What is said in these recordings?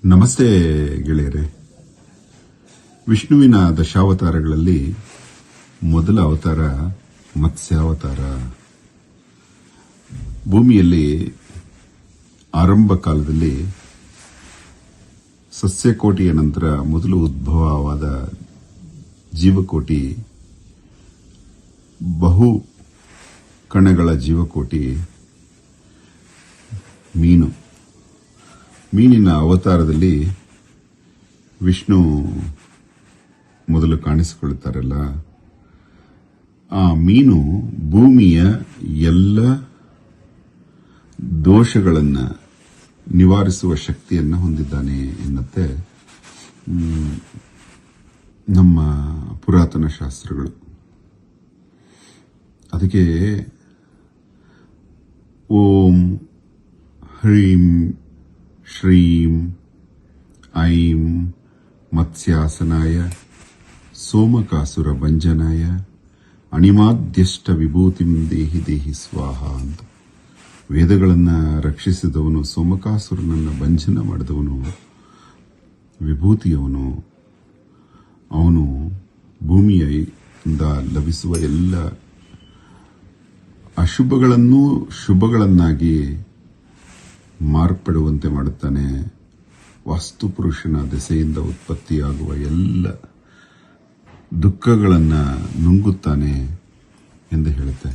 ನಮಸ್ತೆ ಗೆಳೆಯರೆ. ವಿಷ್ಣುವಿನ ದಶಾವತಾರಗಳಲ್ಲಿ ಮೊದಲ ಅವತಾರ ಮತ್ಸ್ಯಾವತಾರ. ಭೂಮಿಯಲ್ಲಿ ಆರಂಭ ಕಾಲದಲ್ಲಿ ಸಸ್ಯಕೋಟಿಯ ನಂತರ ಮೊದಲು ಉದ್ಭವವಾದ ಜೀವಕೋಟಿ, ಬಹು ಕಣಗಳ ಜೀವಕೋಟಿ ಮೀನು. ಮೀನಿನ ಅವತಾರದಲ್ಲಿ ವಿಷ್ಣು ಮೊದಲು ಕಾಣಿಸಿಕೊಳ್ಳುತ್ತಾರಲ್ಲ, ಆ ಮೀನು ಭೂಮಿಯ ಎಲ್ಲ ದೋಷಗಳನ್ನು ನಿವಾರಿಸುವ ಶಕ್ತಿಯನ್ನು ಹೊಂದಿದ್ದಾನೆ ಎನ್ನುತ್ತೆ ನಮ್ಮ ಪುರಾತನ ಶಾಸ್ತ್ರಗಳು. ಅದಕ್ಕೆ ಓಂ ಹ್ರೀಂ ಶ್ರೀಂ ಐಂ ಮತ್ಸ್ಯಾಸನಾಯ ಸೋಮಕಾಸುರ ಭಂಜನಾಯ ಅಣಿಮಾದ್ಯಷ್ಟ ವಿಭೂತಿಂ ದೇಹಿ ದೇಹಿ ಸ್ವಾಹ ಅಂತ ವೇದಗಳನ್ನು ರಕ್ಷಿಸಿದವನು, ಸೋಮಕಾಸುರನನ್ನು ಭಂಜನ ಮಾಡಿದವನು, ವಿಭೂತಿಯವನು. ಅವನು ಭೂಮಿಯಿಂದ ಲಭಿಸುವ ಎಲ್ಲ ಅಶುಭಗಳನ್ನೂ ಶುಭಗಳನ್ನಾಗಿ ಮಾರ್ಪಡುವಂತೆ ಮಾಡುತ್ತಾನೆ. ವಾಸ್ತುಪುರುಷನ ದೆಸೆಯಿಂದ ಉತ್ಪತ್ತಿಯಾಗುವ ಎಲ್ಲ ದುಃಖಗಳನ್ನು ನುಂಗುತ್ತಾನೆ ಎಂದು ಹೇಳುತ್ತೆ.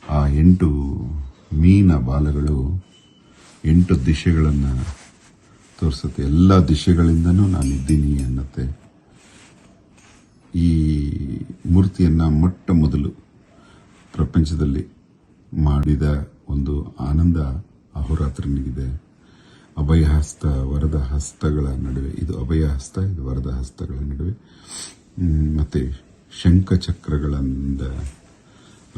ಆ 8 ಮೀನ ಬಾಲಗಳು 8 ದಿಶೆಗಳನ್ನು ತೋರಿಸುತ್ತೆ. ಎಲ್ಲ ದಿಶೆಗಳಿಂದನೂ ನಾನಿದ್ದೀನಿ ಅನ್ನತ್ತೆ. ಈ ಮೂರ್ತಿಯನ್ನು ಮೊಟ್ಟ ಮೊದಲು ಪ್ರಪಂಚದಲ್ಲಿ ಮಾಡಿದ ಒಂದು ಆನಂದ ಅಹೋರಾತ್ರನಿಗಿದೆ. ಅಭಯಹಸ್ತ ವರದ ಹಸ್ತಗಳ ನಡುವೆ, ಇದು ಅಭಯಹಸ್ತ, ಇದು ವರದ ಹಸ್ತಗಳ ನಡುವೆ, ಮತ್ತೆ ಶಂಖಚಕ್ರಗಳಿಂದ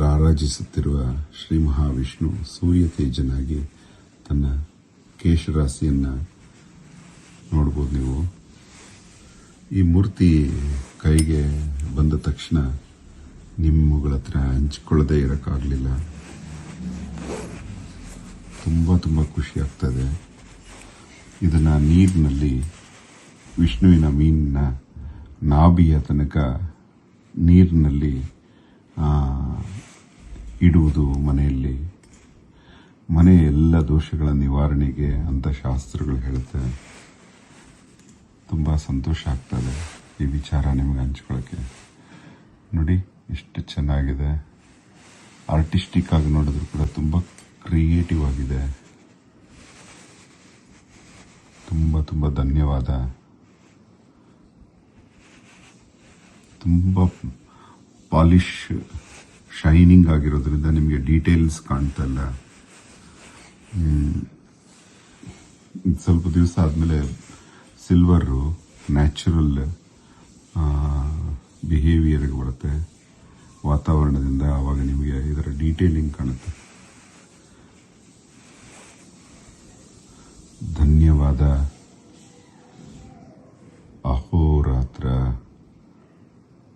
ರಾರಾಜಿಸುತ್ತಿರುವ ಶ್ರೀ ಮಹಾವಿಷ್ಣು ಸೂರ್ಯ ತೇಜನಾಗಿ ತನ್ನ ಕೇಶರಾಶಿಯನ್ನು ನೋಡ್ಬೋದು ನೀವು. ಈ ಮೂರ್ತಿ ಕೈಗೆ ಬಂದ ತಕ್ಷಣ ನಿಮ್ಮಗಳ ಹತ್ರ ಹಂಚಿಕೊಳ್ಳದೆ ಇರೋಕ್ಕಾಗಲಿಲ್ಲ. ತುಂಬ ಖುಷಿ ಆಗ್ತದೆ. ಇದನ್ನು ನೀರಿನಲ್ಲಿ ವಿಷ್ಣುವಿನ ಮೀನಿನ ನಾಭಿಯ ತನಕ ನೀರಿನಲ್ಲಿ ಇಡುವುದು ಮನೆಯಲ್ಲಿ. ಮನೆಯ ಎಲ್ಲ ದೋಷಗಳ ನಿವಾರಣೆಗೆ ಅಂತ ಶಾಸ್ತ್ರಗಳು ಹೇಳುತ್ತೆ. ತುಂಬ ಸಂತೋಷ ಆಗ್ತದೆ ಈ ವಿಚಾರ ನಿಮಗೆ ಹಂಚ್ಕೊಳ್ಳೋಕ್ಕೆ. ನೋಡಿ ಎಷ್ಟು ಚೆನ್ನಾಗಿದೆ. ಆರ್ಟಿಸ್ಟಿಕ್ ಆಗಿ ನೋಡಿದ್ರು ಕೂಡ ತುಂಬ ಕ್ರಿಯೇಟಿವ್ ಆಗಿದೆ. ತುಂಬ ಧನ್ಯವಾದ. ತುಂಬ ಪಾಲಿಶ್ ಶೈನಿಂಗ್ ಆಗಿರೋದ್ರಿಂದ ನಿಮಗೆ ಡೀಟೇಲ್ಸ್ ಕಾಣ್ತಾ ಇಲ್ಲ. ಸ್ವಲ್ಪ ದಿವಸ ಆದಮೇಲೆ ಸಿಲ್ವರು ನ್ಯಾಚುರಲ್ ಬಿಹೇವಿಯರ್ಗೆ ಬರುತ್ತೆ ವಾತಾವರಣದಿಂದ. ಆವಾಗ ನಿಮಗೆ ಇದರ ಡೀಟೇಲಿಂಗ್ ಕಾಣುತ್ತೆ. ಧನ್ಯವಾದ.